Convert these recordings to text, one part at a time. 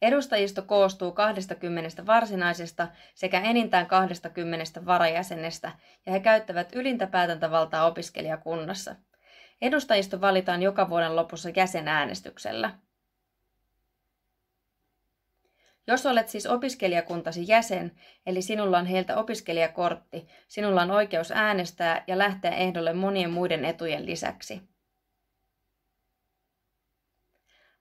Edustajisto koostuu 20 varsinaisesta sekä enintään 20 varajäsenestä ja he käyttävät ylintä päätäntävaltaa opiskelijakunnassa. Edustajisto valitaan joka vuoden lopussa jäsenäänestyksellä. Jos olet siis opiskelijakuntasi jäsen, eli sinulla on heiltä opiskelijakortti, sinulla on oikeus äänestää ja lähteä ehdolle monien muiden etujen lisäksi.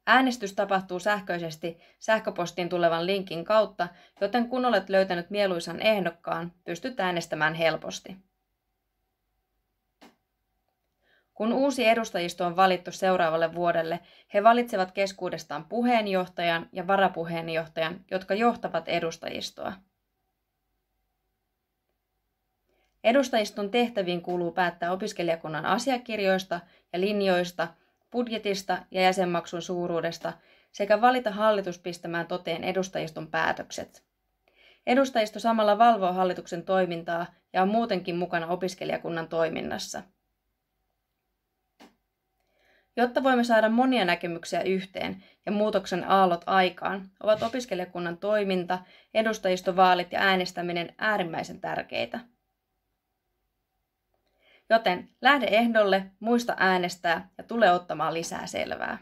Äänestys tapahtuu sähköisesti sähköpostiin tulevan linkin kautta, joten kun olet löytänyt mieluisan ehdokkaan, pystyt äänestämään helposti. Kun uusi edustajisto on valittu seuraavalle vuodelle, he valitsevat keskuudestaan puheenjohtajan ja varapuheenjohtajan, jotka johtavat edustajistoa. Edustajiston tehtäviin kuuluu päättää opiskelijakunnan asiakirjoista ja linjoista, budjetista ja jäsenmaksun suuruudesta sekä valita hallitus pistämään toteen edustajiston päätökset. Edustajisto samalla valvoo hallituksen toimintaa ja on muutenkin mukana opiskelijakunnan toiminnassa. Jotta voimme saada monia näkemyksiä yhteen ja muutoksen aallot aikaan, ovat opiskelijakunnan toiminta, edustajistovaalit ja äänestäminen äärimmäisen tärkeitä. Joten lähde ehdolle, muista äänestää ja tule ottamaan lisää selvää.